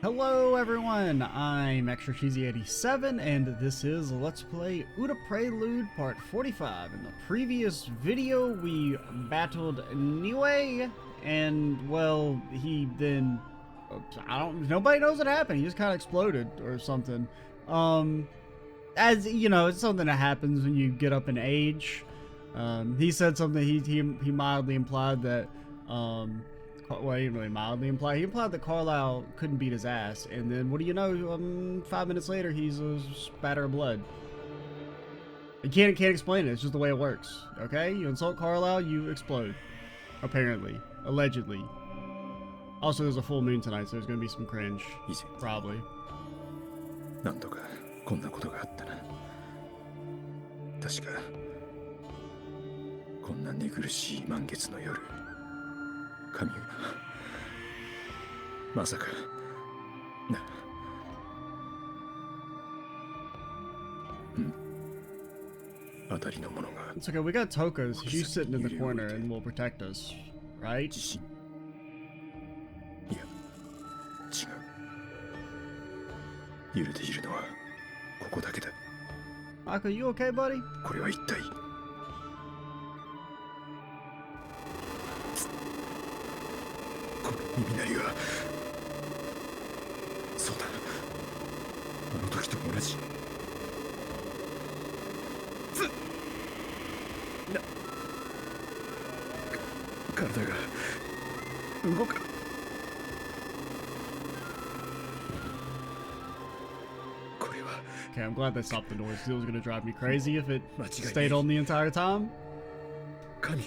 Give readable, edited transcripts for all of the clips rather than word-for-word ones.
Hello everyone, I'm Extra Cheesy 87 and this is Let's Play Prelude Part 45. In the previous video we battled Niue and well he then nobody knows what happened. He just kind of exploded or something. As you know, it's something that happens when you get up in age. He said something, he mildly implied that well, he didn't really mildly imply. He implied that Carlisle couldn't beat his ass, and then what do you know? 5 minutes later, he's a spatter of blood. You can't explain it. It's just the way it works. Okay, you insult Carlisle, you explode. Apparently, allegedly. Also, there's a full moon tonight, so there's gonna be some cringe. Probably. 何度かこんなことがあったな。確かこんな寝苦しい満月の夜。 神がまさかな。当たりのものが。It's okay, we got Toka's. She's sitting in the corner and will protect us, right? いや、違う。揺れているのはここだけだ。Mako, you okay, buddy? これは一体。 耳鳴りがそうだあの時と同じ体が動か Okay, I'm glad they stopped the noise. It was gonna drive me crazy if it stayed on the entire time. 神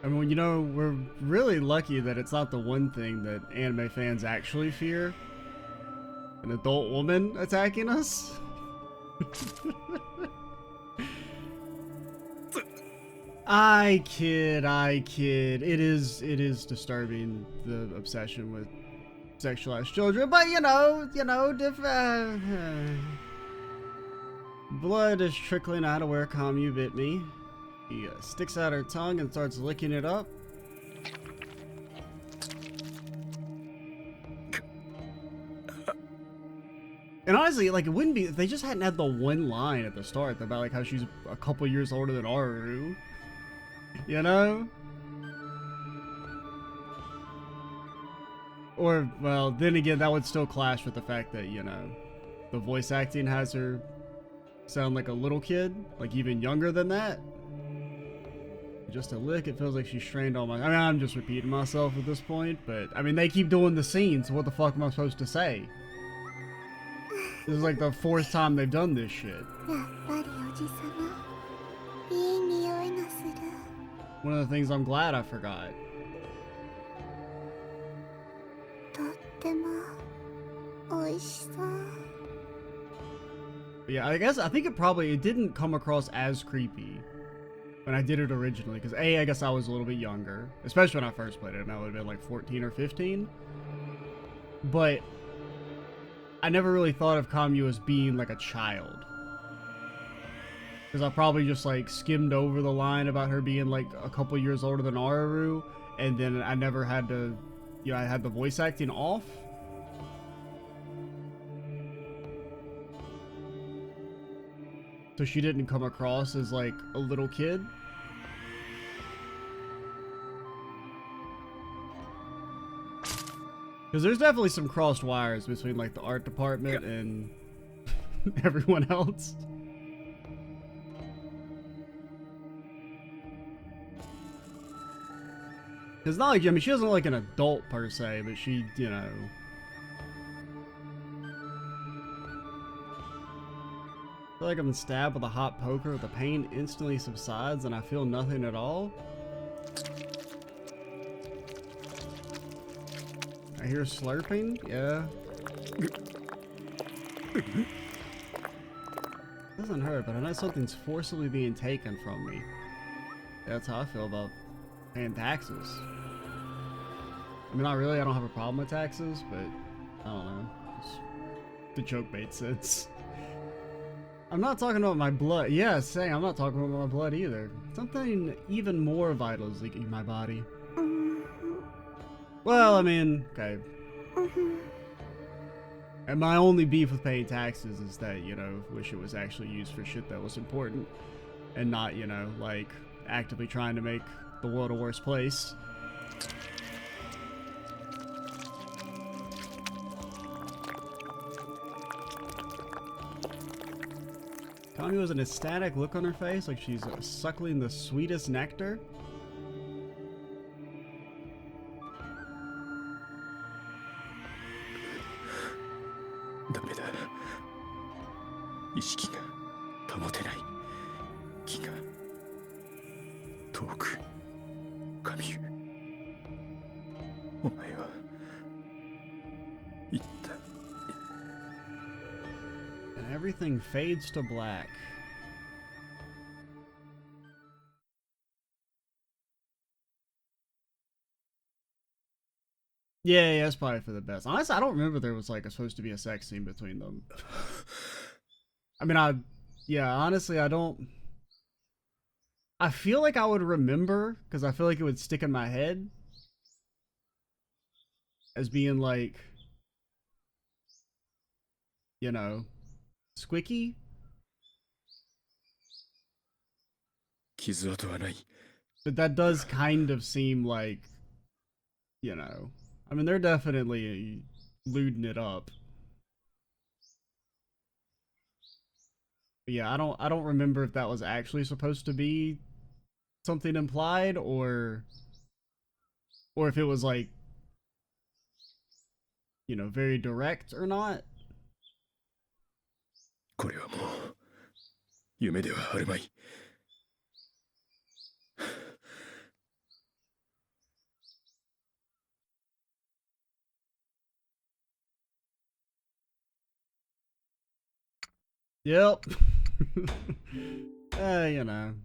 I mean, you know, we're really lucky that it's not the one thing that anime fans actually fear. An adult woman attacking us? I kid. It is disturbing, the obsession with sexualized children, but you know, blood is trickling out of where Kamu bit me. He sticks out her tongue and starts licking it up. And honestly, like, it wouldn't be if they just hadn't had the one line at the start about like how she's a couple years older than Aru. You know? Or, well, then again, that would still clash with the fact that, you know, the voice acting has her sound like a little kid, like even younger than that. Just a lick, it feels like she's strained all my... I mean, I'm just repeating myself at this point, but, I mean, they keep doing the scene, so what the fuck am I supposed to say? This is like the 4th time they've done this shit. One of the things I'm glad I forgot. Yeah, I think it didn't come across as creepy when I did it originally, because I guess I was a little bit younger, especially when I first played it, and I would have been like 14 or 15. But I never really thought of Kamu as being like a child, because I probably just like skimmed over the line about her being like a couple years older than Aru, and then I never had to, you know, I had the voice acting off. So she didn't come across as like a little kid. Because there's definitely some crossed wires between like the art department and everyone else. It's not like, I mean, she doesn't look like an adult per se, but she, you know. I feel like I'm stabbed with a hot poker. The pain instantly subsides and I feel nothing at all. I hear slurping. Yeah. Doesn't hurt, but I know something's forcibly being taken from me. That's how I feel about paying taxes. I mean, not really, I don't have a problem with taxes, but I don't know. Just, the joke made sense. I'm not talking about my blood. Yeah, saying I'm not talking about my blood either. Something even more vital is leaking my body. Well, I mean, okay. And my only beef with paying taxes is that, you know, wish it was actually used for shit that was important and not, you know, like actively trying to make the world a worse place. Kami has an ecstatic look on her face, like she's suckling the sweetest nectar. ダメだ。意識が保てない。気が遠く。神湯。お前は言った。And everything fades to black. Yeah, that's probably for the best. Honestly, I don't remember there was like supposed to be a sex scene between them. I mean, yeah, honestly, I don't. I feel like I would remember because I feel like it would stick in my head as being like, you know, squicky. 傷跡はない。 But that does kind of seem like, you know, I mean, they're definitely lewding it up. But yeah, I don't remember if that was actually supposed to be something implied or if it was like, you know, very direct or not. これはもう夢ではあるまい。 Yep. You know.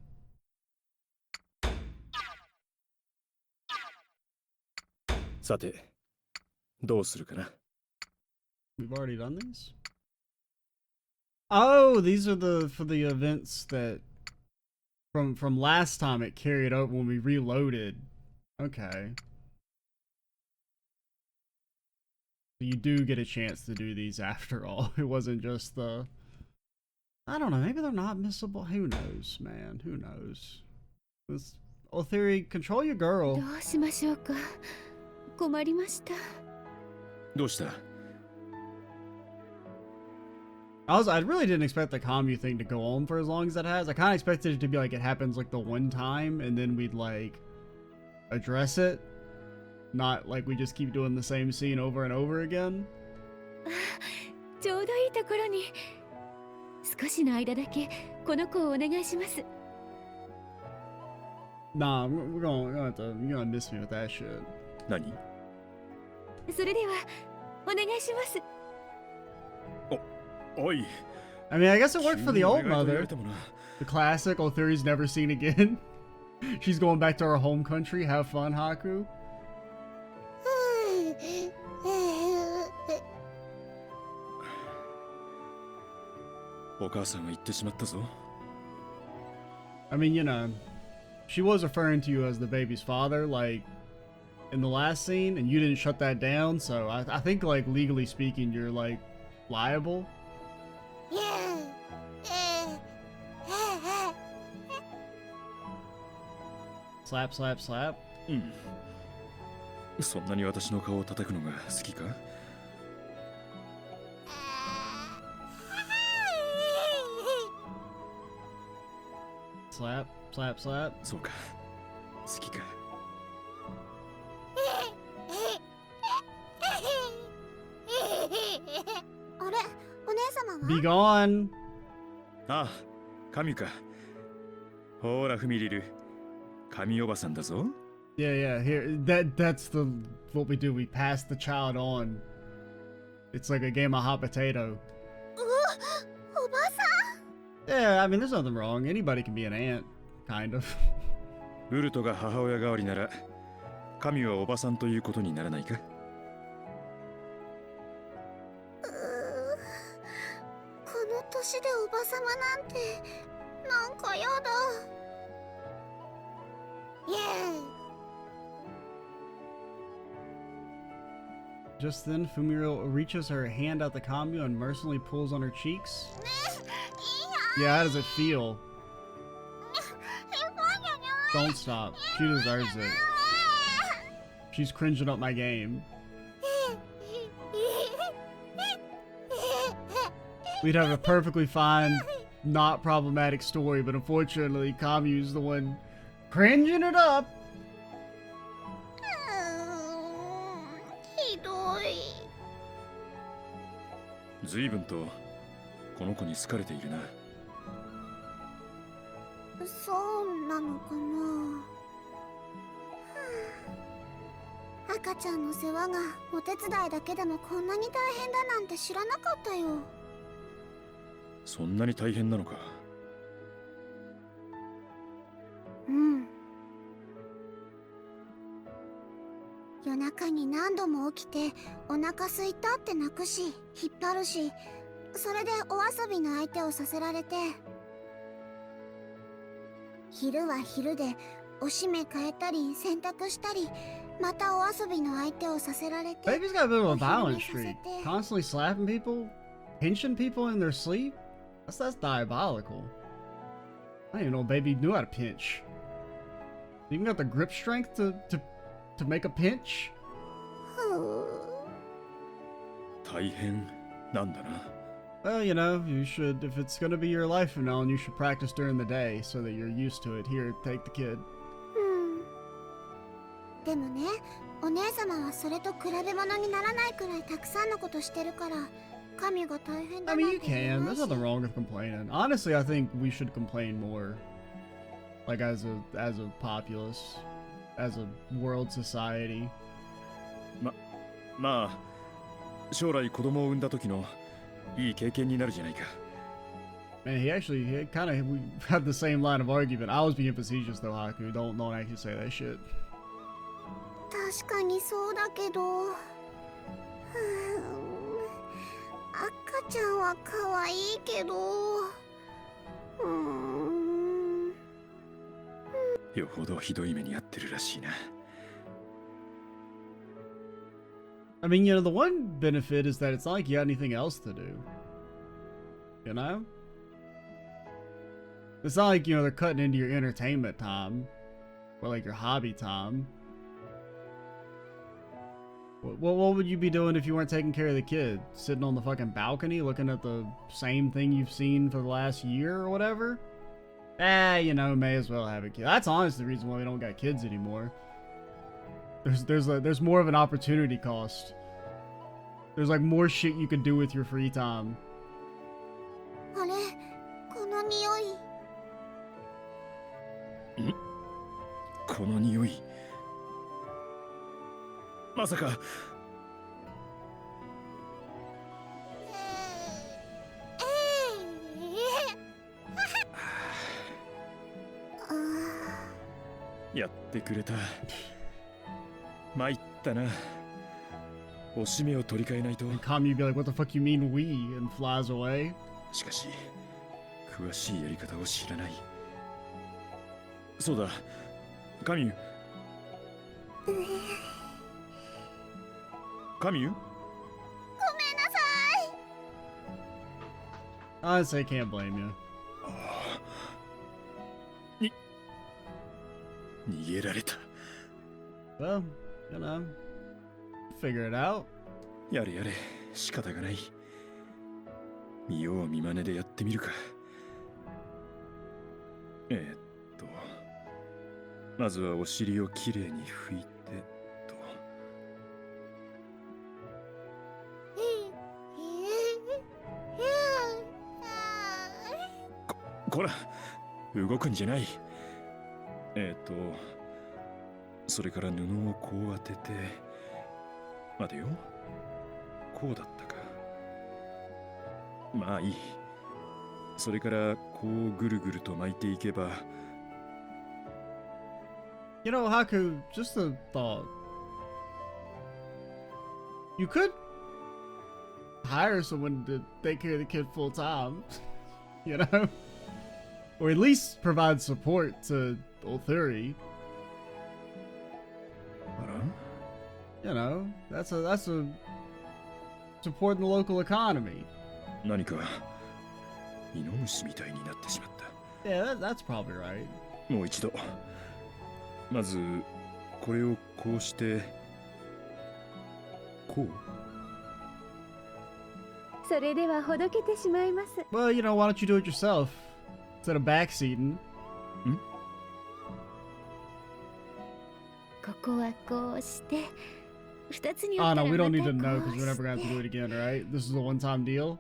さて、どうするかな。 We've already done these? Oh, these are for the events that from last time it carried over when we reloaded. Okay. So you do get a chance to do these after all. It wasn't just the... I don't know, maybe they're not missable. Who knows, man? Who knows? This Theory, control your girl. どうしましょうか。困りました。どうした？ I really didn't expect the commu thing to go on for as long as it has. I kind of expected it to be like it happens like the one time and then we'd like address it. Not like we just keep doing the same scene over and over again. ちょうどいいところに。少しの間だけこの子をお願いします。 Nah, you're gonna miss me with that shit. 何？ それではお願いします。 おい。 I mean, I guess it worked for the old mother. The classic, Theory's never seen again. She's going back to her home country. Have fun, Haku. お母さんは言ってしまったぞ。 I mean, you know, she was referring to you as the baby's father, like, in the last scene, and you didn't shut that down, so I think, like, legally speaking, you're, like, liable. Slap, slap, slap. うん。そんなに私の顔を叩くのが好きか？ Slap, slap, slap. そうか。好きか。 あれ、お姉様は？ Be gone. ああ、神か。ほら、フミリル。神おばさんだぞ。 Yeah, here, that's what we do. We pass the child on. It's like a game of hot potato. おばさん。 Yeah, I mean, there's nothing wrong. Anybody can be an aunt, kind of. ウルトが母親代わりなら、神はおばさんということにならないか？この年でおばさまなんてなんかやだ。イエーイ。 Just then, Fumiro reaches her hand out the commune and mercilessly pulls on her cheeks. Yeah, how does it feel? Don't stop. She deserves it. She's cringing up my game. We'd have a perfectly fine, not problematic story, but unfortunately, Kamu's the one cringing it up. ひどい。随分とこの子に好かれているな。そうなのかな。赤ちゃんの世話がお手伝いだけでもこんなに大変だなんて知らなかったよ。そんなに大変なのか？うん。夜中に何度も起きてお腹すいたって泣くし引っ張るし、それでお遊びの相手をさせられて、昼は昼でおしめ変えたり洗濯したり、またお遊びの相手をさせられて。 Baby's got a bit of a violent streak. Constantly slapping people, pinching people in their sleep. That's diabolical. I didn't even know baby knew how to pinch. You even got the grip strength to make a pinch? 大変なんだな。Well, you know, you should, if it's gonna be your life from now on, you should practice during the day so that you're used to it. Here, take the kid. でもね、お姉様はそれと比べ物にならないくらいたくさんのことしてるから、神が大変だ I な mean, ん you て言え can. ない There's し。 nothing wrong with complaining. Honestly, I think we should complain more. Like, as a populace, as a world society. まあ将来子供を産んだ時のいい経験になるじゃないか。 Man, he kind of, we had the same line of argument. I was being facetious though, Haku. Don't actually say that shit. 確かにそうだけど、赤ちゃんは可愛いけど、よほどひどい目に遭ってるらしいな。I mean, you know, the one benefit is that it's not like you got anything else to do. You know? It's not like, you know, they're cutting into your entertainment time. Or like your hobby time. What would you be doing if you weren't taking care of the kid? Sitting on the fucking balcony looking at the same thing you've seen for the last year or whatever? You know, may as well have a kid. That's honestly the reason why we don't got kids anymore. There's more of an opportunity cost. There's like more shit you could do with your free time. あれ、この匂い。この匂い、まさか。やってくれた。参ったな。おしめを取り替えないと。 Kami be like, what the fuck you mean we? And flies away. しかし詳しいやり方を知らない。そうだ、カミュ。カミュ？ ごめんなさい。 Honestly, I can't blame you. 逃げられた。 Well, you know, figure it out. やれやれ、仕方がない。見よう見まねでやってみるか。まずはお尻をきれいに拭いてと。こら、動くんじゃない。それから布をこう当てて、待てよ、こうだったか。まあいい。それからこうぐるぐると巻いていけば、You know, Haku, just a thought. You could hire someone to take care of the kid full time, you know? Or at least provide support to Ulthuri. あら You know, that's a supporting the local economy. 何かイノムシみたいになってしまった。 Yeah, that's probably right. もう一度。まずこれをこうしてこう。それではほどけてしまいます。 Well, you know, why don't you do it yourself instead of backseating? ここはこうして二つに Oh 折った no, ら we don't need ま to た know こ because う we're never し gonna have to do it again, right? This is a one-time deal.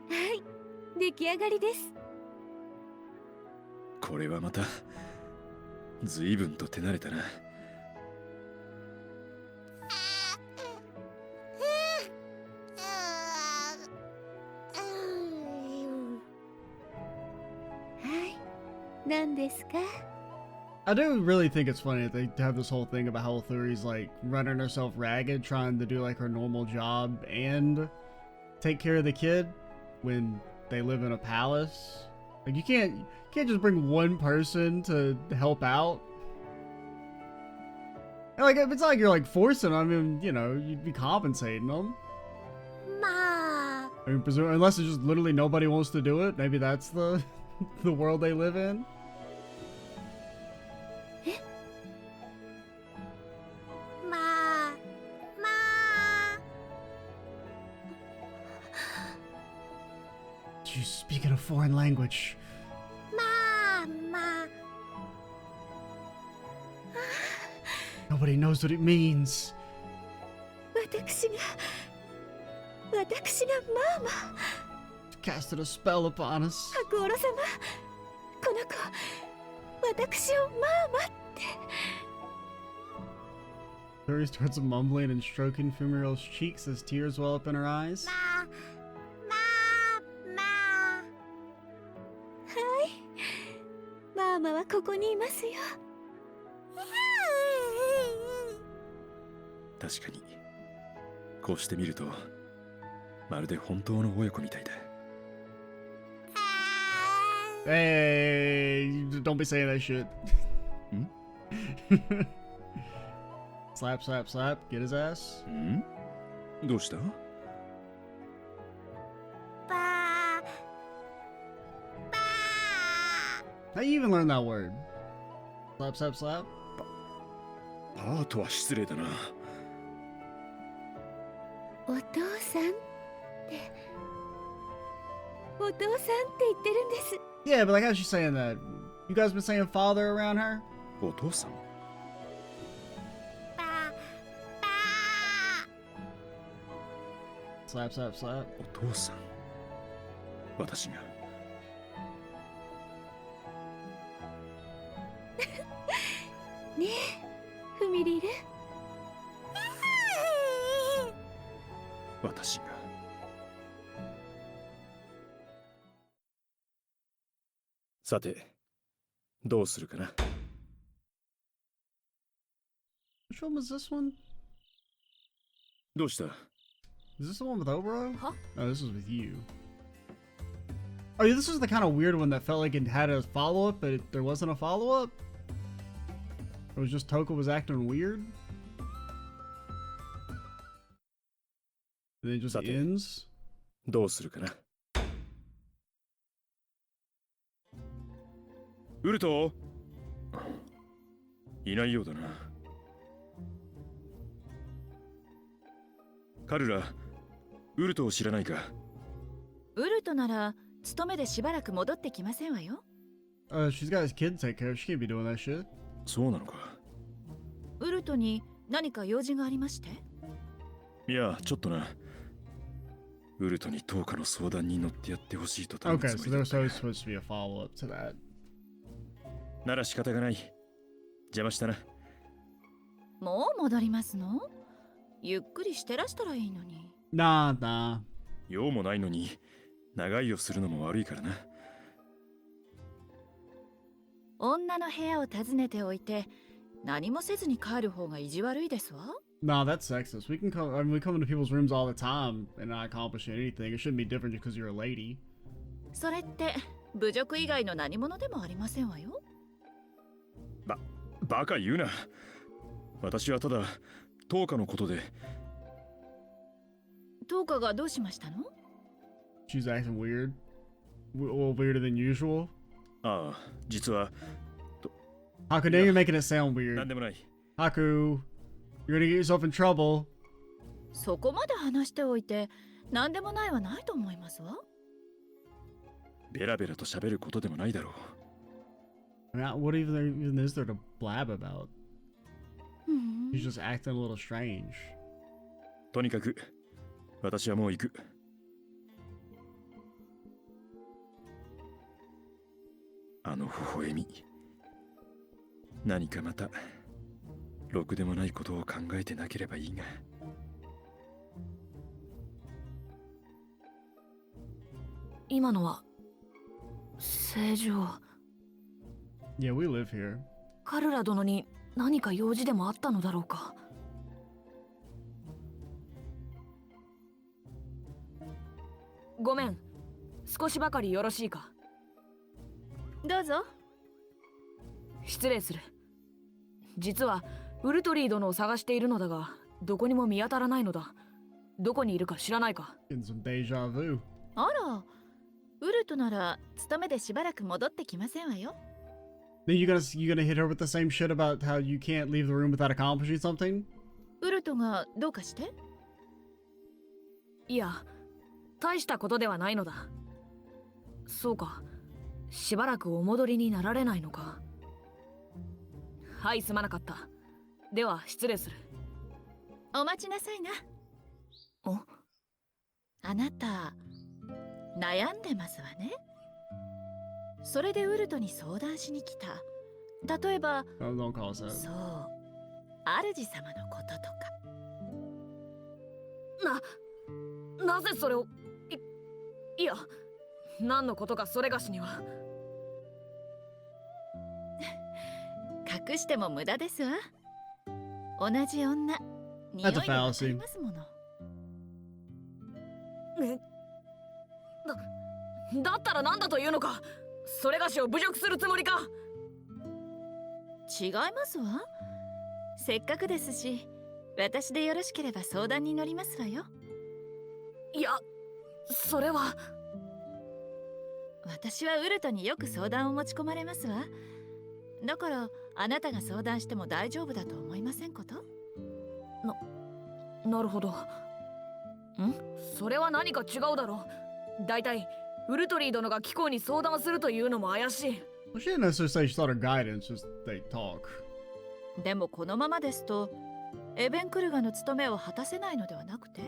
はい出来上がりです。これはまた随分と手慣れたな。はい何ですか。 I do really think it's funny that they have this whole thing about how Ulthuri's like running herself ragged, trying to do like her normal job and take care of the kid when they live in a palace. Like you can't just bring one person to help out. And, like it's not like you're like forcing them. I mean, you know, you'd be compensating them. まあ I mean, unless it's just literally nobody wants to do it. Maybe that's the the world they live in. まあまあ You speak in a foreign language. まあまあ Nobody knows what it means. 私がマーマ Casted a spell upon us. 白オロ様この子私をマーマって Tori starts mumbling and stroking Fumiro's cheeks as tears well up in her eyes. まあまあまあはいマーマはここにいますよ。確かにこうしてみるとまるで本当の親子みたいだ。 Hey, don't be saying that shit. Slap, slap, slap. Get his ass. ん？どうした？ばあ How you even learn that word? Slap, slap, slap. パートは失礼だな。お父さんってお父さんって言ってるんです。 Yeah, but like, how's she saying that? You guys been saying father around her? お父さん？ばば Slap, slap, slap. お父さん。私が。ねえフミリル。私が。さて、どうするかな。 Which one was this one? どうした？ Is this the one with Obro? Huh? No, this was with you. Oh, yeah, this was the kind of weird one that felt like it had a follow-up, but there wasn't a follow-up? It was just Toko was acting weird? And then it just Sate. ends? どうするかな。ウルト？いないようだな。カルラ、ウルトを知らないか？ウルトなら勤めでしばらく戻ってきませんわよ。She's got his kid to take care of. She can't be doing that shit. そうなのか。ウルトに何か用事がありまして？いや、ちょっとな。ウルトに10日の相談に乗ってやってほしいと頼む Okay, つ so もり there だっ was た always supposed to be a follow-up to that. なら仕方がない。邪魔したな。もう戻りますの？ゆっくりしてらしたらいいのに。Nah, nah. 用もないのに長居をするのも悪いからな。女の部屋を訪ねておいて何もせずに帰る方が意地悪いですわ。 No, that's sexist. We can come. I mean, we come into people's rooms all the time and not accomplish anything. It shouldn't be different just because you're a lady. それって侮辱以外の何者でもありませんわよ。バカ言うな。私はただ10日のことで。10日がどうしましたの？ She's acting weird. Well, weirder than usual. ああ、実は Haku, now you're making it sound なん weird. でもない。 Haku, you're gonna get yourself in trouble. そこまで話しておいて何でもないはないと思いますわ。ベラベラと喋ることでもないだろう。I mean, what even is there to blab about? うん She's just acting a little strange. とにかく私はもう行く。あの微笑み。何かまたろくでもないことを考えてなければいいが。今のは正常。 Yeah, we live here. カルラ殿に何か用事でもあったのだろうか。ごめん、少しばかりよろしいか。どうぞ。失礼する。実はウルトリー殿を探しているのだが、どこにも見当たらないのだ。どこにいるか知らないか。 Getting some deja vu. あら、ウルトなら勤めでしばらく戻ってきませんわよ。 Then you gonna hit her with the same shit about how you can't leave the room without accomplishing something? ウルトがどうかして？いや、大したことではないのだ。そうか、しばらくお戻りになられないのか。はい、すまなかった。では失礼する。お待ちなさいな。お？あなた悩んでますわね。それでウルトに相談しに来た。例えば、 Oh, don't call us that. そう、主様のこととか。なぜそれを。いや、何のことかそれがしには。隠しても無駄ですわ。同じ女、匂い That's a でわか fallacy. りますもの。だったら何だというのか。それがしを侮辱するつもりか。違いますわ。せっかくですし、私でよろしければ相談に乗りますわよ。いや、それは。私はウルトによく相談を持ち込まれますわ。だからあなたが相談しても大丈夫だと思いませんこと？なるほど。それは何か違うだろう。だいたいウルトリー殿が貴公に相談するというのも怪しい。 Well, she didn't necessarily say she sought her guidance, just they talk. でもこのままですとエベンクルガの務めを果たせないのではなくて？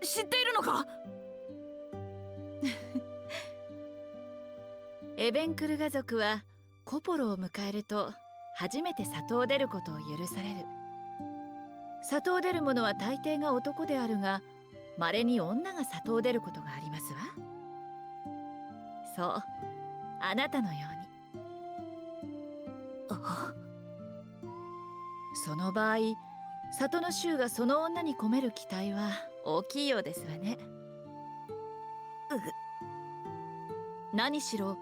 知っているのか？エベンクルガ族はコポロを迎えると初めて里を出ることを許される。里を出る者は大抵が男であるが、稀に女が里を出ることがありますわ。そう、あなたのように。その場合、里の衆がその女に込める期待は大きいようですわね。何しろ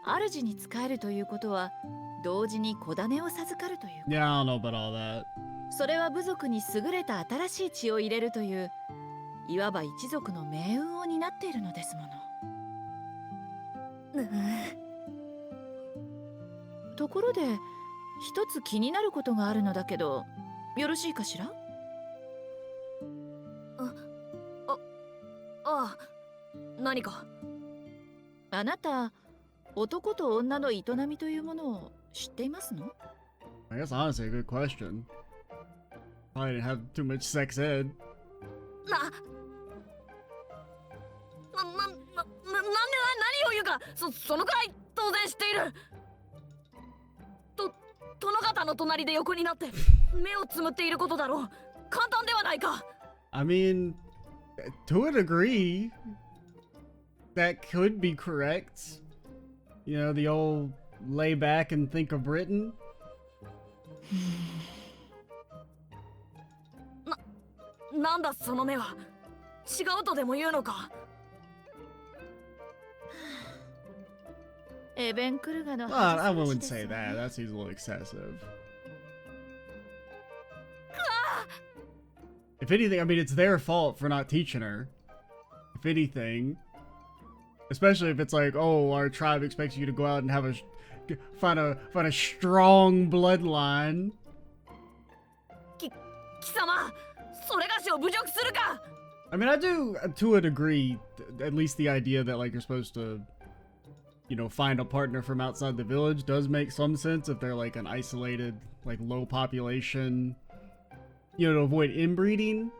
主に仕えるということは同時に子種を授かるという。 Yeah, I don't know about all that. それは部族に優れた新しい血を入れるといういわば一族の命運を担っているのですもの。ところで一つ気になることがあるのだけど、よろしいかしら？ああ、何か。あなた、男と女の営みというものを知っていますの？ I guess honestly, a good question. Probably didn't have too much sex ed. なんで何を言うか。そのくらい当然知っている。殿方の隣で横になって目をつむっていることだろう。簡単ではないか。I mean, to a degree. that could be correct. You know, the old lay back and think of Britain. なんだその目は。違うとでも言うのか。エベンクルガの Well, I 恥 wouldn't です say ね that. That seems a little excessive. If anything, I mean, it's their fault for not teaching her. If anything. Especially if it's like, oh, our tribe expects you to go out and have find a strong bloodline. 貴様、それがしを侮辱するか。 I mean, I do, to a degree, at least the idea that, like, you're supposed to, you know, find a partner from outside the village does make some sense if they're, like, an isolated, like, low population, you know, to avoid inbreeding.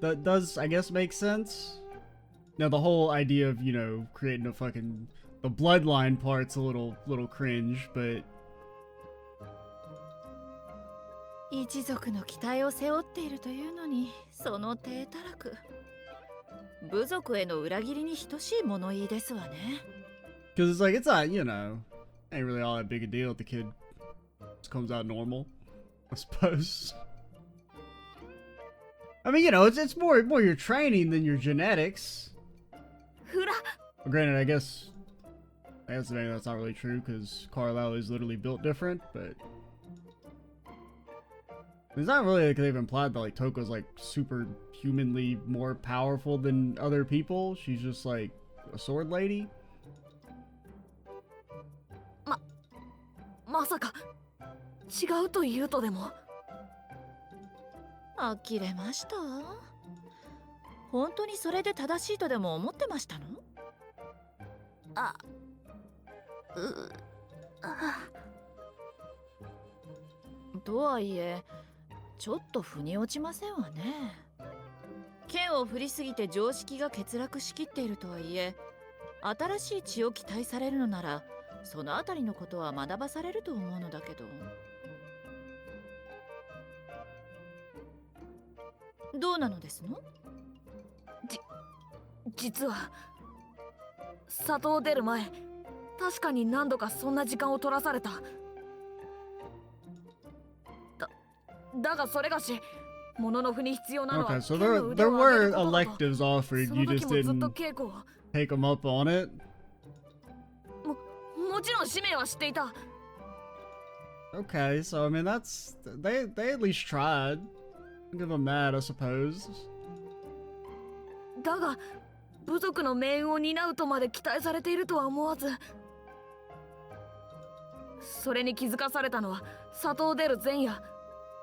That does, I guess, make sense. Now, the whole idea of, you know, creating a fucking, the bloodline part's a little cringe, but... 一族の期待を背負っているというのに、その低たらく。部族への裏切りに等しい物言いですわね。Because it's like, it's not, you know, ain't really all that big a deal if the kid just comes out normal, I suppose. I mean, you know, it's more your training than your genetics. フラ。 Well, granted, I guess maybe that's not really true because Carlisle is literally built different, but it's not really like they've implied that like Toko's like super humanly more powerful than other people. She's just like a sword lady. まさか違うと言うとでも。呆れました。本当にそれで正しいとでも思ってましたの？とはいえ、ちょっと腑に落ちませんわね。剣を振りすぎて常識が欠落しきっているとはいえ、新しい血を期待されるのなら、そのあたりのことは学ばされると思うのだけど。どうなのですの？実は里を出る前、確かに何度かそんな時間を取らされた。だがそれがし、モノノフに必要なのは Okay, so 剣の腕 there を上げ were ることだと。 electives offered. そ You の just 時もずっと didn't 稽古を。take them up on it. もちろん使命は知っていた。 Okay, so I mean that's they at least tried. I'll give them that, I suppose. だが部族の命運を担うとまで期待されているとは思わず、それに気づかされたのは里を出る前夜、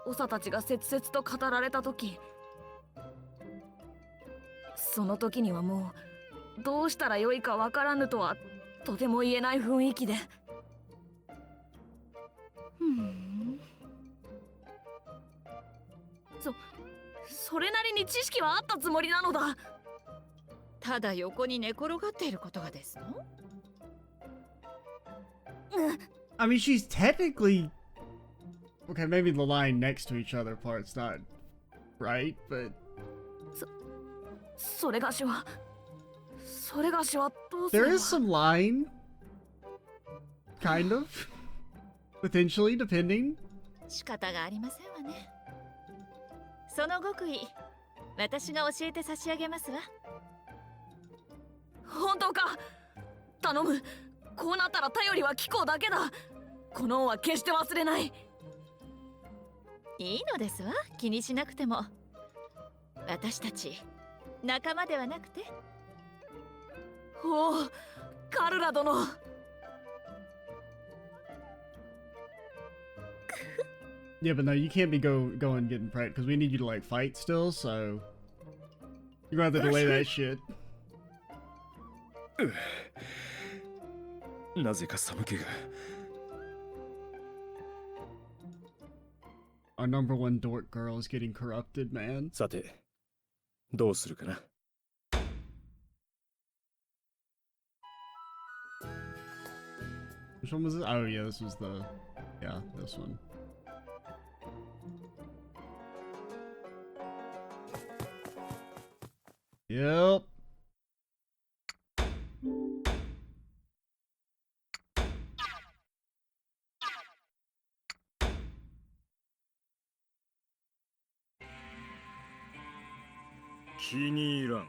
長たちが切々と語られた時。その時にはもうどうしたらよいかわからぬとはとても言えない雰囲気で。それなりに知識はあったつもりなのだ。ただ横に寝転がっていることがですの？ I mean, she's technically okay. Maybe the line next to each other part's not right, but それがしはどうす there れば。 is some line, kind of, potentially, depending. 仕方がありませんわね。その極意、私が教えて差し上げますわ。本当か？頼む。こうなったら頼りは貴公だけだ。この恩は決して忘れない。いいのですわ、気にしなくても。私たち仲間ではなくて。おお、カルラ殿。Yeah, but no, you can't be going getting pregnant because we need you to like fight still. So you're gonna have to delay that shit. なぜか寒気が。 Our number one dork girl is getting corrupted, man. さて、どうするかな。 Which one was this? Oh yeah, this was the this one. Yep. 気に入らん。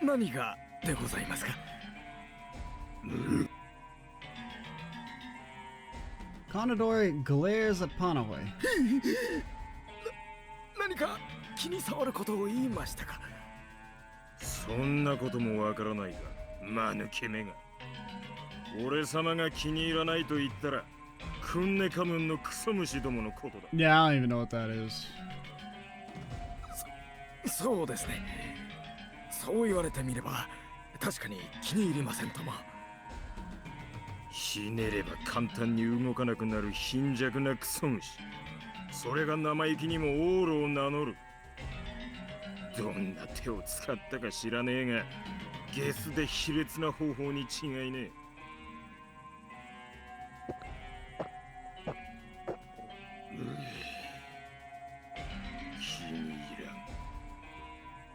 何がでございますか。Conadori glares upon away. 何か気に障ることを言いましたか。そんなこともわからないが、間抜けめが。俺様が気に入らないと言ったら、クンネカムンのクソ虫どものことだ。Yeah, I don't even know what that is. そうですね。そう言われてみれば、確かに気に入りませんとも。ひねれば簡単に動かなくなる貧弱なクソ虫。それが生意気にもオールを名乗る。どんな手を使ったか知らねえが、ゲスで卑劣な方法に違いねえ。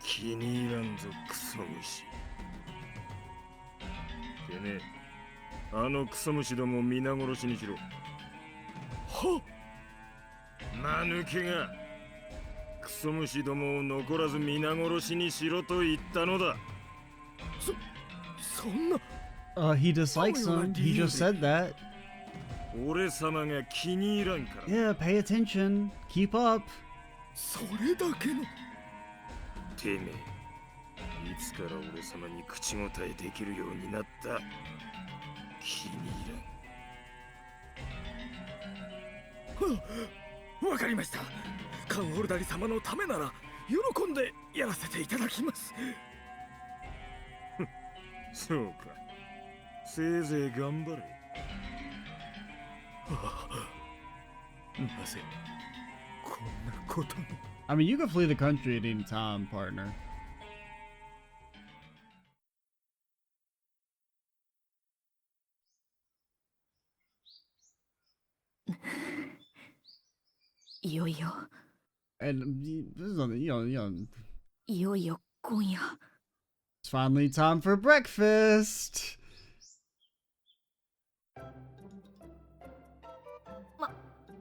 気に入らんぞクソ虫。てめえ、あのクソ虫どもを皆殺しにしろ。はっ、間抜けがクソ虫どもを残らず皆殺しにしろと言ったのだ。そんな。He dislikes him. He just said that. 俺様が気に入らんから。Yeah, pay attention. Keep up. それだけの。てめえ、いつから俺様に口答えできるようになった。気に入らん。はあ、わかりました。カンオルダリ様のためなら喜んでやらせていただきます。そうか、せいぜい頑張れ。はあ、なぜこんなことに。I mean, you can flee the country at any time, partner. いよいよ And this is on, you know, いよいよ今夜 it's finally time for breakfast.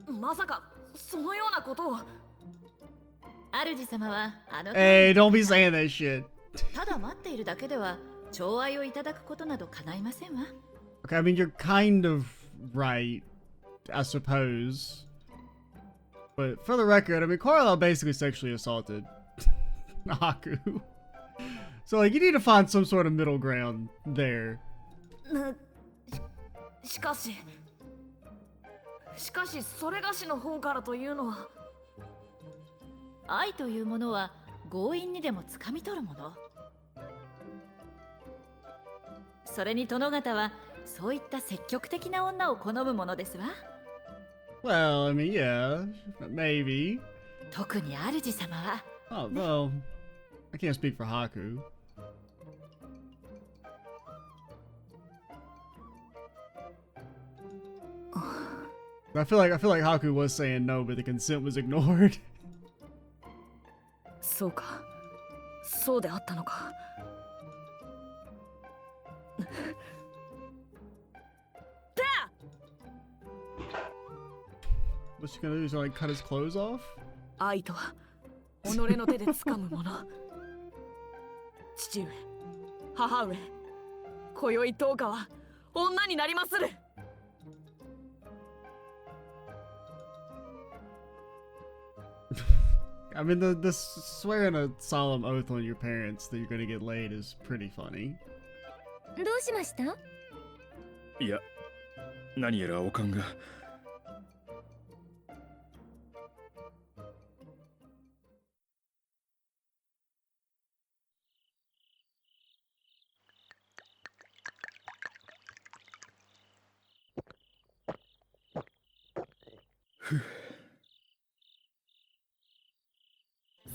まさかそのようなことを。主様はあの Hey, don't be saying that shit. ただ待っているだけでは寵愛をいただくことなど叶いませんわ。 Okay, I mean, you're kind of right, I suppose. But for the record, I mean, Carlisle basically sexually assaulted Haku. So, like, you need to find some sort of middle ground there. しかしそれがしの方からというのは。愛というものは強引にでも掴み取るもの。それに殿方はそういった積極的な女を好むものですわ。Well, I mean, yeah, maybe. 特に主様は。Oh, well, I can't speak for Haku. I feel like Haku was saying no, but the consent was ignored. そうか、そうであったのか。What's she gonna do? She's gonna like cut his clothes off? 愛とは己の手で掴むもの。父上、母上、今宵10日は女になりまする。I mean, the swearing a solemn oath on your parents that you're gonna get laid is pretty funny. どうしました？いや、何やらおかんが。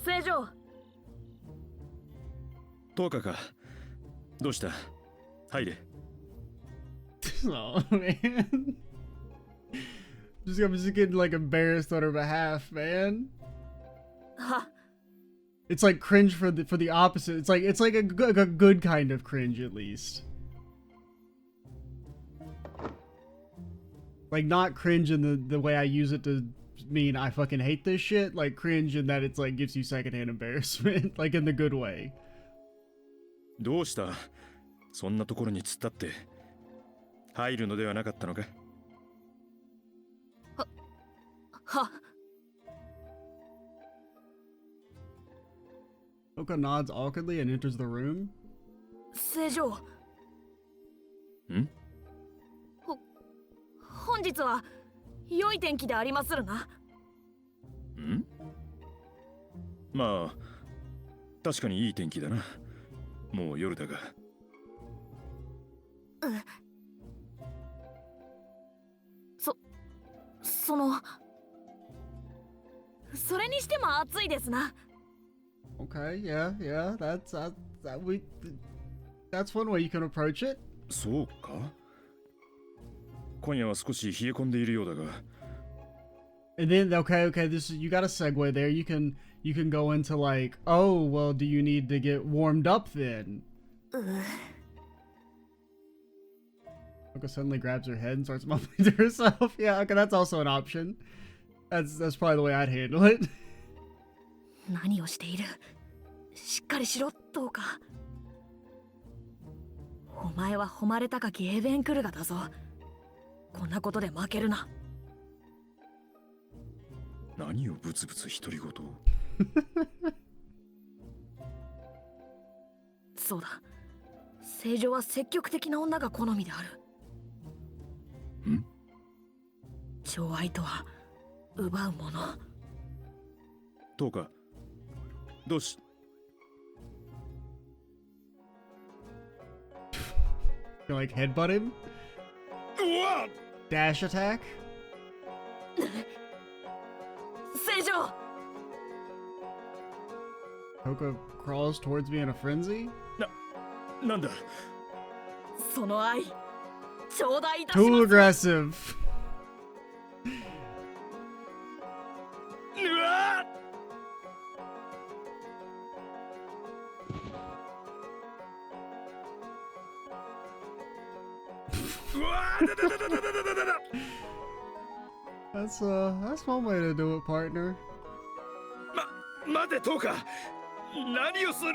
正常。10日か。どうした？入れ。Oh man. I'm just getting like embarrassed on her behalf, man. は、 It's like cringe for the opposite. It's like a good kind of cringe at least. Like not cringe in the way I use it to mean I fucking hate this shit. Like cringe in that it's like gives you secondhand embarrassment, like in the good way. どうした？そんなところに突っ立って入るのではなかったのか？は、 Oka nods awkwardly and enters the room. 正常。ん？本日は良い天気でありまするな。ん？まあ確かにいい天気だな。もう夜だが。それにしても暑いですな。 Okay, yeah, that's one way you can approach it. そうか？今夜は少し冷え込んでいるようだが。And then okay, this is you got a segue there. You can go into like, oh well, do you need to get warmed up then? Oka suddenly grabs her head and starts mumbling to herself. Yeah, okay, that's also an option. That's probably the way I'd handle it. 何をしている？しっかりしろ、どうか。お前は誉れ高きエベンクルガだぞ。こんなことで負けるな。何をブツブツ独り言を。そうだ。正常は積極的な女が好みである。ん？寵愛とは奪うもの。どうか。どうし。You like headbutt him? うわっ！ Dash attack? 正常。 Oka crawls towards me in a frenzy. なんだ？その愛、頂戴いたし Too ます。 aggressive. うわっ！ うわー！だだだだだだだだだ！ That's one way to do it, partner. 待て、トーカ。何をする？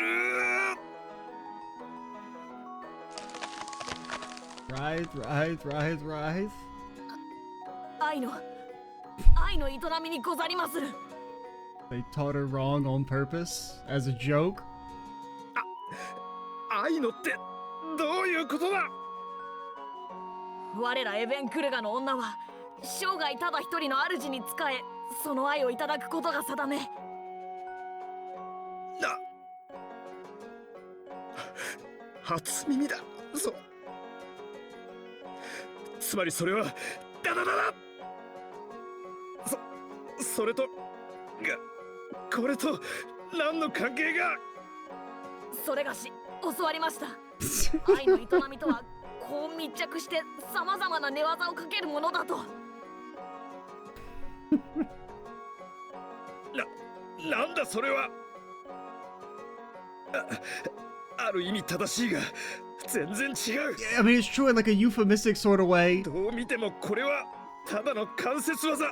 Rise. 愛の営みにござりまする。 They taught her wrong on purpose as a joke. 愛のってどういうことだ？我らエベンクルガの女は生涯ただ一人の主に仕え、その愛をいただくことが定め。初耳だ。つまりそれはだだだだ。それとがこれと何の関係が？それがし教わりました。愛の営みとはこう密着してさまざまな寝技をかけるものだと。なんだそれは。ある意味正しいが全然違う。 I mean, it's true in like a euphemistic sort of way. どう見てもこれはただの関節技。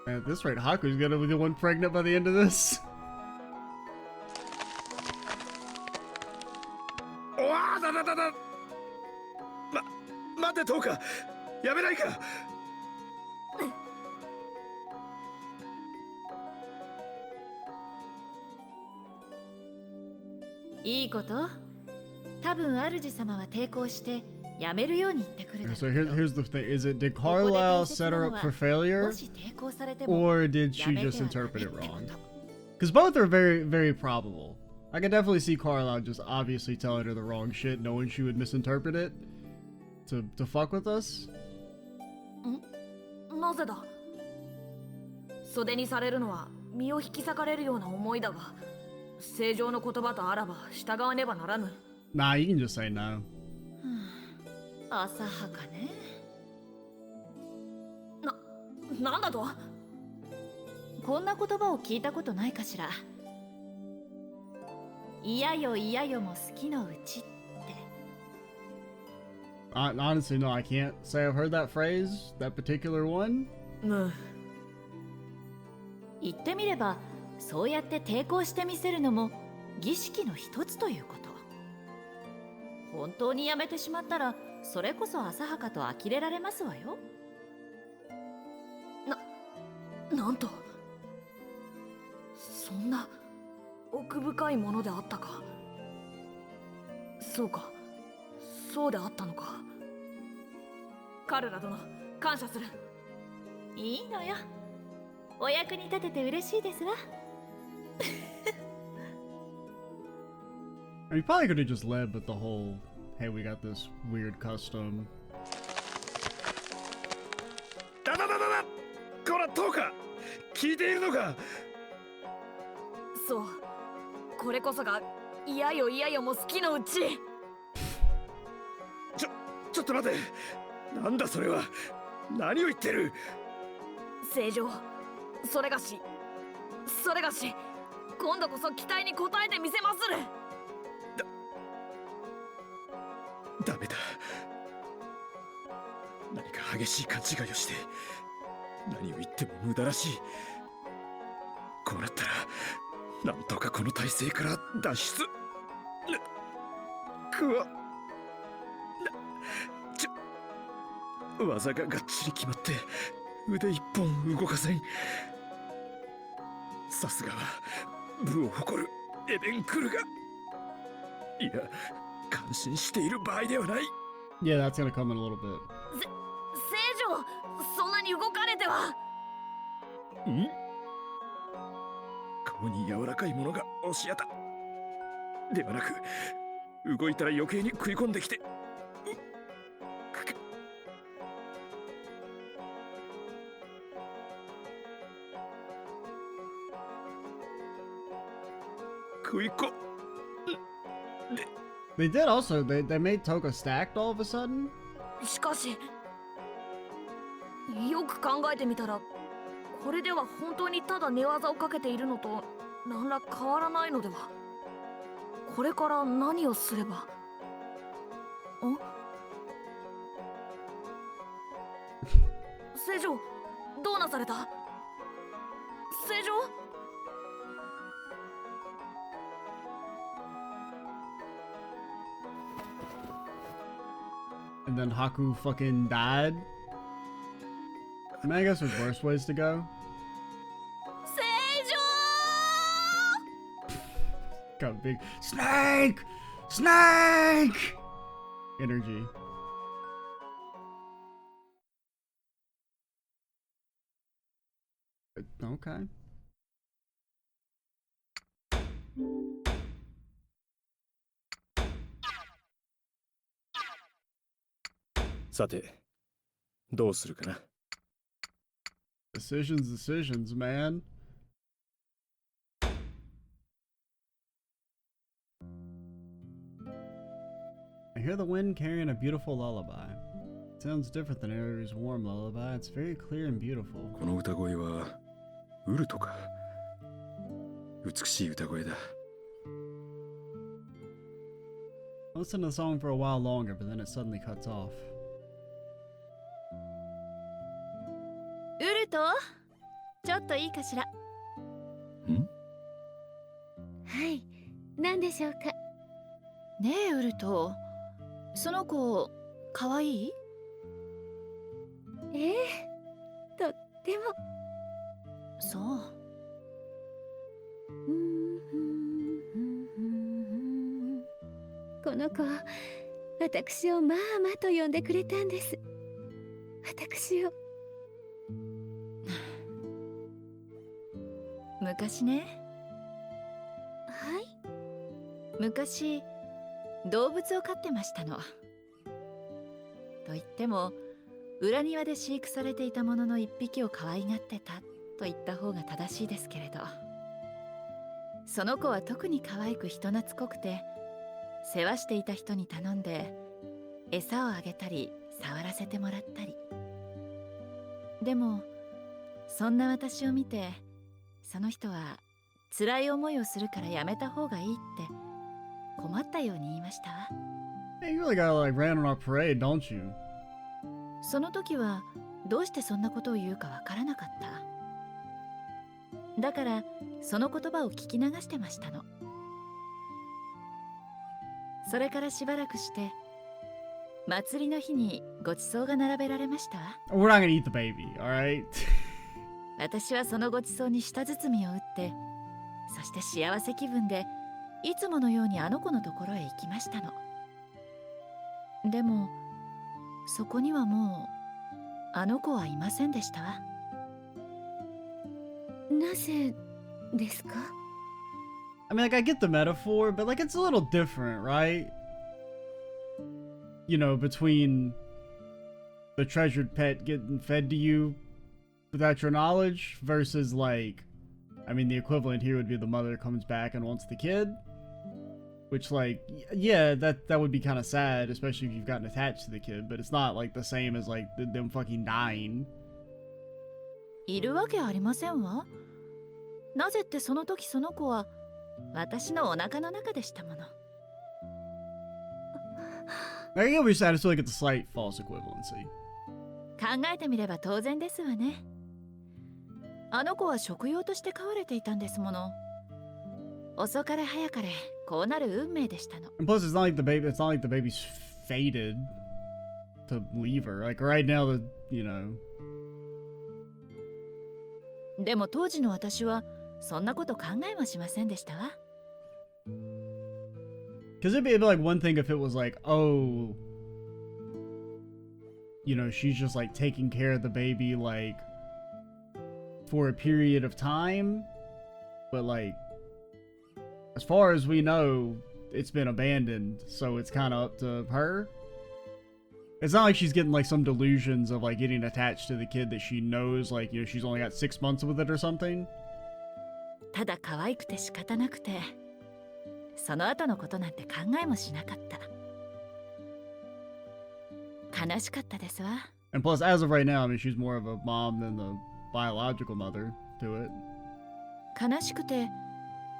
At this rate, Haku's gonna be the one pregnant by the end of this. おわだだだだ。待て、トーカ。やめないか。いいこと？多分主様は抵抗してやめるように言ってくるだろう。 So here's the thing: is it did Carlisle set her up for failure, もし抵抗されても or did she just interpret it wrong? Because both are very, very probable. I can definitely see Carlisle just obviously telling her the wrong shit, knowing she would misinterpret it to fuck with us. なぜだ？袖にされるのは身を引き裂かれるような思いだが、正常の言葉とあらば従わねばならぬ。 Nah, you can just say no. 浅はかね。なんだと？こんな言葉を聞いたことないかしら。嫌よ嫌よも好きのうちって。 Honestly, no, I can't say I've heard that phrase, that particular one. 言ってみればそうやって抵抗してみせるのも儀式の一つということ。本当にやめてしまったらそれこそ浅はかと呆れられますわよ。なんと、そんな奥深いものであったか。そうか、そうであったのか。カルラ殿、感謝する。いいのよ。お役に立てて嬉しいですわ。I mean, probably could have just led with the whole, hey, we got this weird custom. だこらトカ、聞いているのか。そう、これこそが嫌よ嫌よも好きのうち。ちょっと待て、なんだそれは。何を言ってる。正常、それがし今度こそ期待に応えてみせまする。ダメだ。何か激しい勘違いをして何を言っても無駄らしい。こうなったらなんとかこの体勢から脱出。技ががっちり決まって腕一本動かせん。さすがは部を誇るエベンクルが。いや、感心している場合ではない。Yeah, that's gonna come in a little bit. 正常、そんなに動かれては。ん？顔に柔らかいものが押し当たではなく、動いたら余計に食い込んできて。食い込。They did also, they made Toka stacked all of a sudden? しかし、よく考えてみたら、これでは本当にただ寝技をかけているのと何ら変わらないのでは。これから何をすれば。正常、どうなされた。正常。And then Haku fucking died? I mean, I guess there's worse ways to go. 正常。 Got big snake! Snake! Energy. Okay. さて、どうするかな。Decisions, man. I hear the wind carrying a beautiful lullaby. It sounds different than Aru's warm lullaby. It's very clear and beautiful. この歌声はウルトか。美しい歌声だ。I listened to the song for a while longer, but then it suddenly cuts off. ウルト、ちょっといいかしら。はい、何でしょうか。ねえウルト、その子かわいい？ええ、とっても。そう。この子、私をマーマと呼んでくれたんです。私を。昔ね。はい。昔動物を飼ってましたの。と言っても裏庭で飼育されていたものの一匹を可愛がってたと言った方が正しいですけれど、その子は特に可愛く人懐っこくて、世話していた人に頼んで餌をあげたり触らせてもらったり。でもそんな私を見て、その人は辛い思いをするからやめた方がいいって困ったように言いましたわ。Hey, you really gotta like ran on our parade, don't you? その時はどうしてそんなことを言うかわからなかった。だからその言葉を聞き流してましたの。それからしばらくして祭りの日にごちそうが並べられましたわ。 We're not gonna eat the baby, alright? 私はそのごちそうに舌包みを打って、そして幸せ気分でいつものようにあの子のところへ行きましたの。でもそこにはもうあの子はいませんでしたわ。なぜですか？ I mean, like, I get the metaphor, but, like, it's a little different, right? You know, between the treasured pet getting fed to you without your knowledge versus, like, I mean, the equivalent here would be the mother comes back and wants the kid. Which, like, yeah, that would be kind of sad, especially if you've gotten attached to the kid, but it's not, like, the same as, like, them fucking dying. いるわけありませんわ。なぜってその時その子は私のお腹の中でしたもの。I get what you're saying. I just feel like it's a slight false equivalency. 考えてみれば当然ですわね。あの子は食用として飼われていたんですもの。遅かれ早かれこうなる運命でしたの。And plus, it's not like the baby's fated to leave her. Like right now, you know. でも当時の私はそんなこと考えもしませんでしたわ。Because it'd be like one thing if it was like, oh, you know, she's just like taking care of the baby like for a period of time. But like, as far as we know, it's been abandoned, so it's kind of up to her. It's not like she's getting like some delusions of like getting attached to the kid that she knows, like, you know, she's only got 6 months with it or something. ただ可愛くて仕方なくて、その後のことなんて考えもしなかった。悲しかったですわ。And plus, as of right now, I mean, she's more of a mom than the biological mother to it. 悲しくて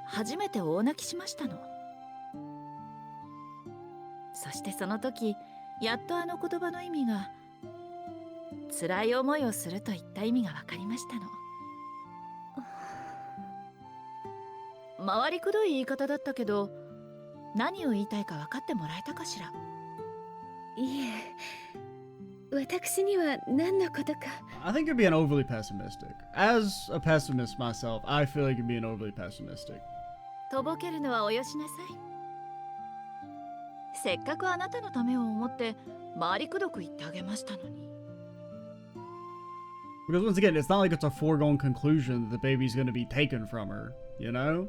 初めて大泣きしましたの。そしてその時やっとあの言葉の意味が、辛い思いをするといった意味が分かりましたの。回りくどい言い方だったけど、何を言いたいか分かってもらえたかしら。いえ、私には何のことか。I think you're being overly pessimistic. As a pessimist myself, I feel like you're being overly pessimistic. とぼけるのはおよしなさい。せっかくあなたのためを思って回りくどく言ってあげましたのに。Because once again, it's not like it's a foregone conclusion that the baby's going to be taken from her, you know?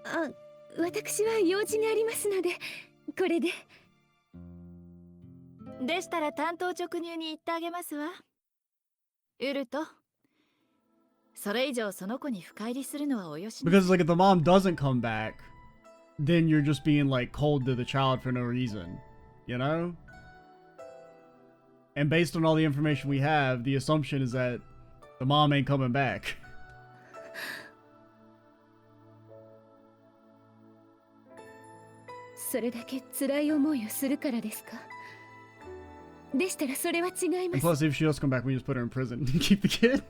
あ、私は用事がありますので、これで。でしたら単刀直入に言ってあげますわ。ウルト。それ以上その子に深入りするのはおよしな。Because like if the mom doesn't come back, then you're just being like cold to the child for no reason, you know? And based on all the information we have, the assumption is that the mom ain't coming back. それだけ辛い思いをするからですか？でしたらそれは違いま And す。 plus, if she does come back, we just put her in prison and keep the kid.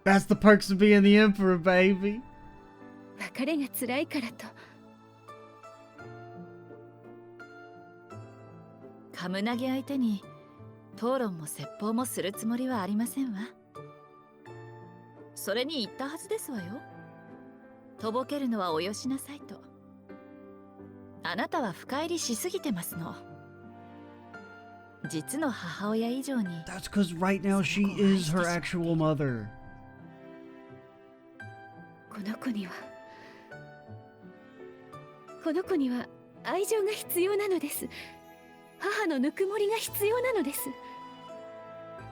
That's the perks of being the emperor, baby. 別れが辛いからと。カムナギ相手に討論も説法もするつもりはありませんわ。それに言ったはずですわよ。とぼけるのはおよしなさいと。あなたは深入りしすぎてますの。実の母親以上に。 That's because right now she is her actual mother. この子には愛情が必要なのです。母のぬくもりが必要なのです。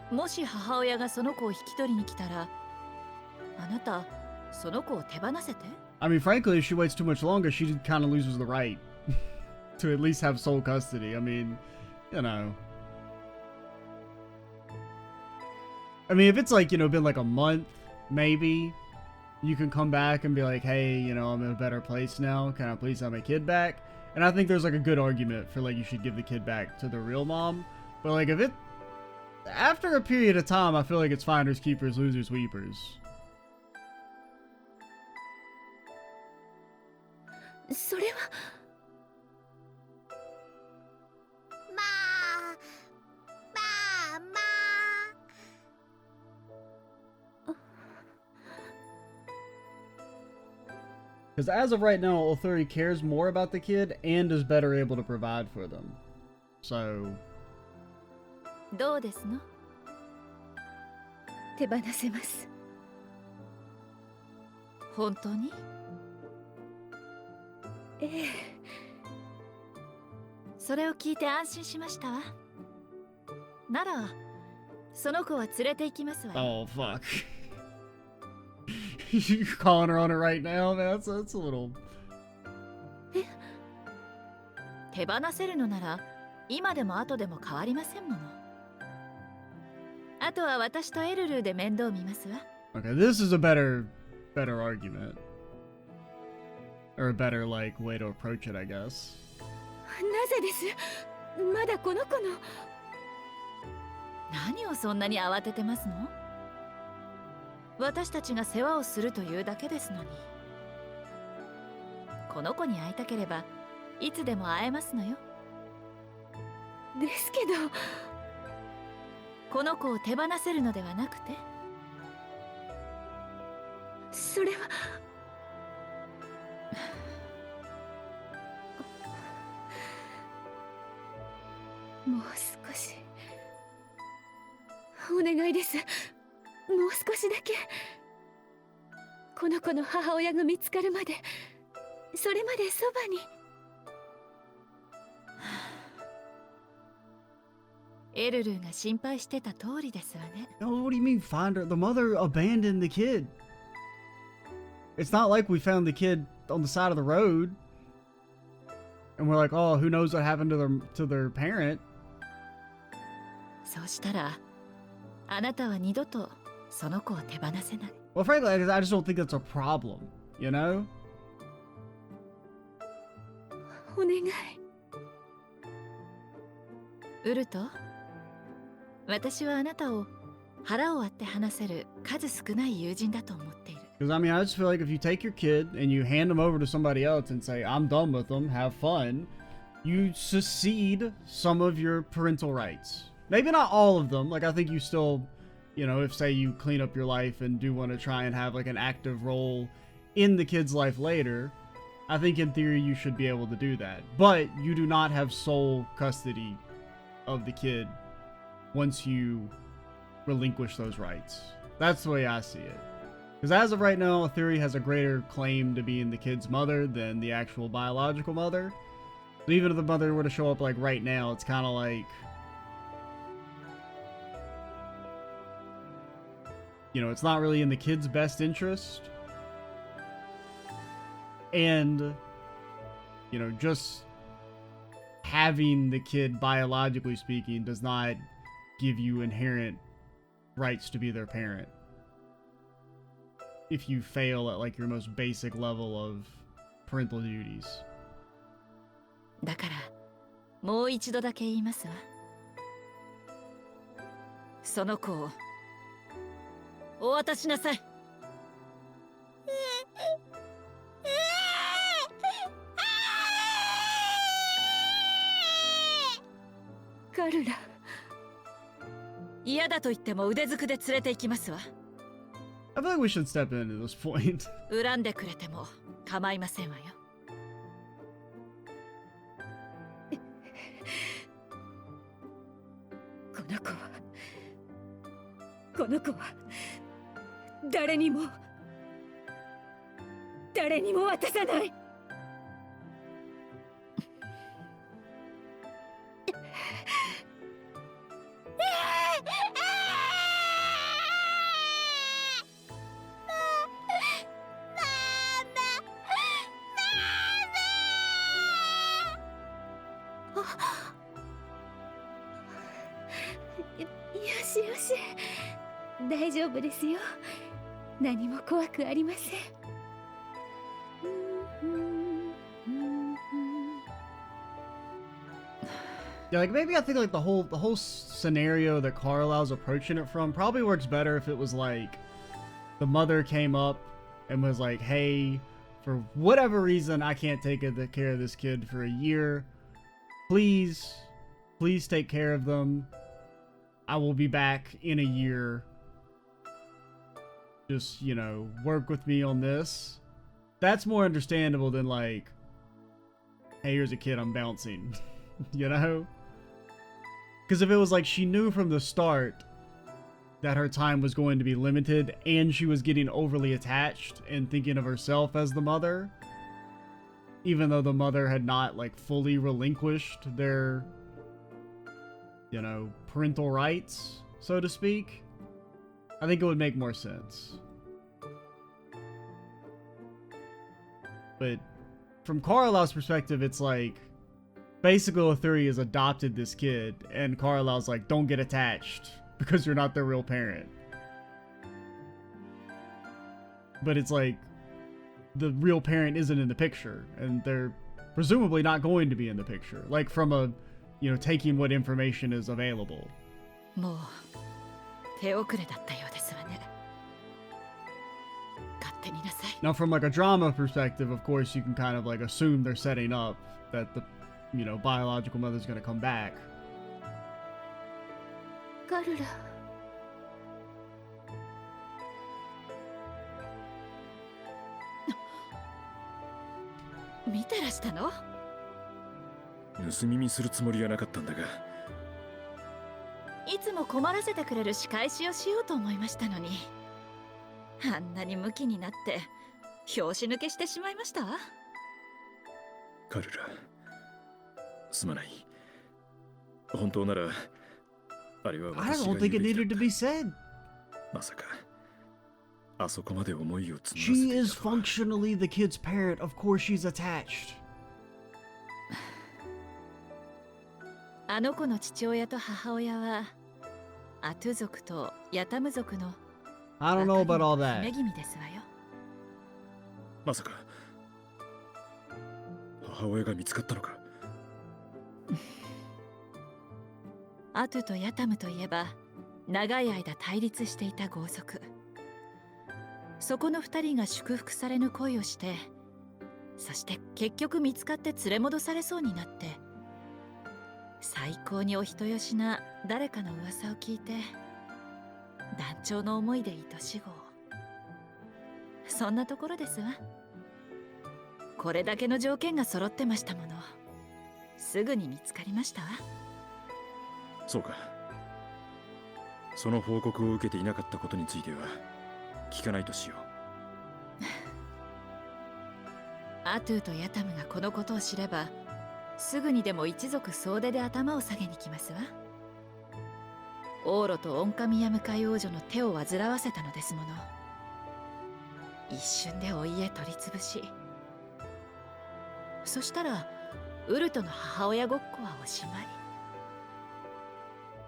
もし母親がその子を引き取りに来たら、あなたその子を手放せて。 I mean, frankly, if she waits too much longer, she kind of loses the right to at least have sole custody. I mean, you know. I mean, if it's like, you know, been like a month, maybe, you can come back and be like, hey, you know, I'm in a better place now. Can I please have my kid back? And I think there's like a good argument for like you should give the kid back to the real mom. But like if After a period of time, I feel like it's finders keepers, losers weepers. それはまあまあまあ Because as of right now, Othuri cares more about the kid and is better able to provide for them. So... どうですの？手放せます。本当に？ええ。それを聞いて安心しましたわ。なら、その子は連れて行きますわよ。 Oh, fuck. You're calling her on it right now, man. That's a little... 手放せるのなら、今でも後でも変わりませんもの。あとは私とエルルーで面倒見ますわ。Okay, this is a better argument. Or a better, like, way to approach it, I guess. なぜです？まだこの子の。何をそんなに慌ててますの？私たちが世話をするというだけですのに。この子に会いたければいつでも会えますのよ。ですけど。この子を手放せるのではなくて。それは。もう少し。お願いです。もう少しだけ。この子の母親が見つかるまで、それまでそばに。エルルーが心配してた通りですわね。No, what do you mean find her? The mother abandoned the kid. It's not like we found the kid on the side of the road. And we're like, oh, who knows what happened to their parent? そうしたら、あなたは二度とその子を手放せない。Well, frankly, I just don't think that's a problem, you know? お願い。ウルト、私はあなたを腹を割って話せる数少ない友人だと思っている。Because, I mean, I just feel like if you take your kid and you hand him over to somebody else and say, I'm done with them, have fun, you secede some of your parental rights. Maybe not all of them. Like, I think you still, you know, if, say, you clean up your life and do want to try and have, like, an active role in the kid's life later, I think in theory you should be able to do that. But you do not have sole custody of the kid once you relinquish those rights. That's the way I see it. Because as of right now, Theory has a greater claim to being the kid's mother than the actual biological mother. So even if the mother were to show up like right now, it's kind of like, you know, it's not really in the kid's best interest. And, you know, just having the kid, biologically speaking, does not give you inherent rights to be their parent. If you fail at like your most basic level of parental duties. だからもう一度だけ言いますわ。その子をお渡しなさい。カルラ。嫌だと言っても腕ずくで連れて行きますわ。I feel like we should step in at this point. 恨んでくれても構いませんわよ。この子は誰にも渡さない。よしよし、大丈夫ですよ。何も怖くありません。Yeah, like maybe I think like the whole scenario that Carlisle's approaching it from probably works better if it was like the mother came up and was like, "Hey, for whatever reason, I can't take care of this kid for a year. Please take care of them. I will be back in a year. Just, you know, work with me on this." That's more understandable than like, "Hey, here's a kid, I'm bouncing." You know? Because if it was like she knew from the start that her time was going to be limited and she was getting overly attached and thinking of herself as the mother, even though the mother had not like fully relinquished their, you know, parental rights, so to speak, I think it would make more sense. But from Carlisle's perspective, it's like basically Othuri has adopted this kid and Carlisle's like, "Don't get attached because you're not their real parent." But it's like the real parent isn't in the picture and they're presumably not going to be in the picture, like from a, you know, taking what information is available. もう手遅れだったようですわね。勝手になさい。 Now from like a drama perspective, of course you can kind of like assume they're setting up that the, you know, biological mother's going to come back. カルラ。見てらしたの？盗み見するつもりはなかったんだが。いつも困らせてくれる仕返しをしようと思いましたのに、あんなにムキになって拍子抜けしてしまいました。カルラ、すまない。本当ならあれは I 私が don't think it 言うべき needed だ to っ be said. た。まさかあそこまで思いを募らせて She い is たとは。 functionally the kid's parent. Of course she's attached. あの子の父親と母親はアトゥ族とヤタム族の I don't know about all 姫 that. 君ですわよ。まさか母親が見つかったのか。アトゥとヤタムといえば長い間対立していた豪族。そこの二人が祝福されぬ恋をして、そして結局見つかって連れ戻されそうになって、最高にお人よしな誰かの噂を聞いて、断腸の思いで愛し子を。そんなところですわ。これだけの条件が揃ってましたもの。すぐに見つかりましたわ。そうか。その報告を受けていなかったことについては聞かないとしよう。アトゥとヤタムがこのことを知れば、すぐにでも一族総出で頭を下げに来ますわ。王路とオンカミヤムカイ王女の手を煩わせたのですもの。一瞬でお家取り潰し、そしたらウルトの母親ごっこはおしまい。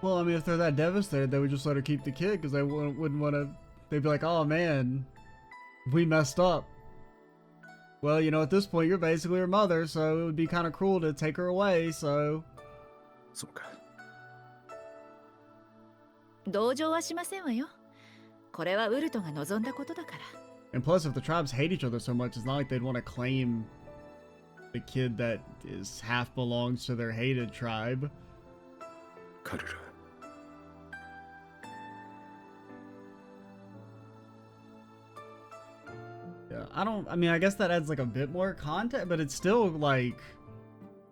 Well, I mean, if they're that devastated, they would just let her keep the kid because they wouldn't want to. They'd be like, "Oh man, we messed up." Well, you know, at this point, you're basically her mother, so it would be kind of cruel to take her away, so... そうか。同情はしませんわよ。これはウルトが望んだことだから。 And plus, if the tribes hate each other so much, it's not like they'd want to claim the kid that is half belongs to their hated tribe. カルラ。Yeah, I mean, I guess that adds like a bit more content, but it's still like,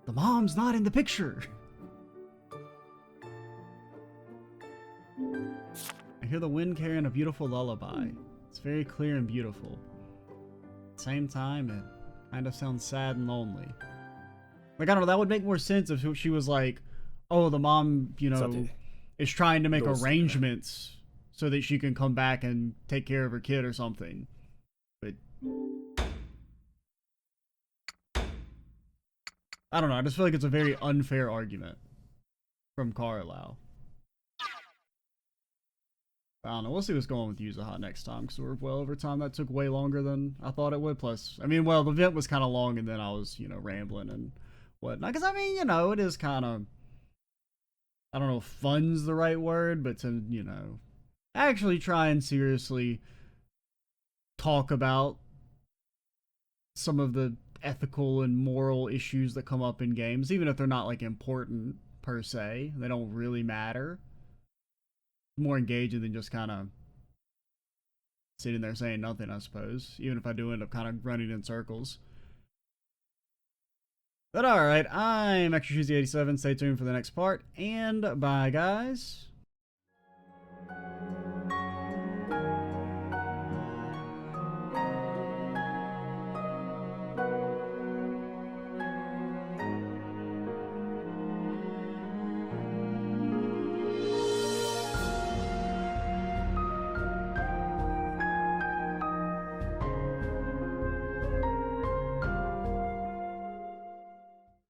the mom's not in the picture. I hear the wind carrying a beautiful lullaby. It's very clear and beautiful. At the same time, it kind of sounds sad and lonely. Like, I don't know, that would make more sense if she was like, oh, the mom, you know, is trying to make arrangements so that she can come back and take care of her kid or something. But I don't know, I just feel like it's a very unfair argument from Carlisle. I don't know, we'll see what's going on with Yuzuha next time, because we're well over time. That took way longer than I thought it would. Plus, I mean, well, the event was kind of long, and then I was, you know, rambling and whatnot. Because, I mean, you know, it is kind of I don't know if fun's the right word, but to, you know, actually try and seriously talk about some of the ethical and moral issues that come up in games, even if they're not like important per se. They don't really matter. More engaging than just kind of sitting there saying nothing, I suppose, even if I do end up kind of running in circles. But alright, I'm Extra Cheesy 87. Stay tuned for the next part, and bye, guys.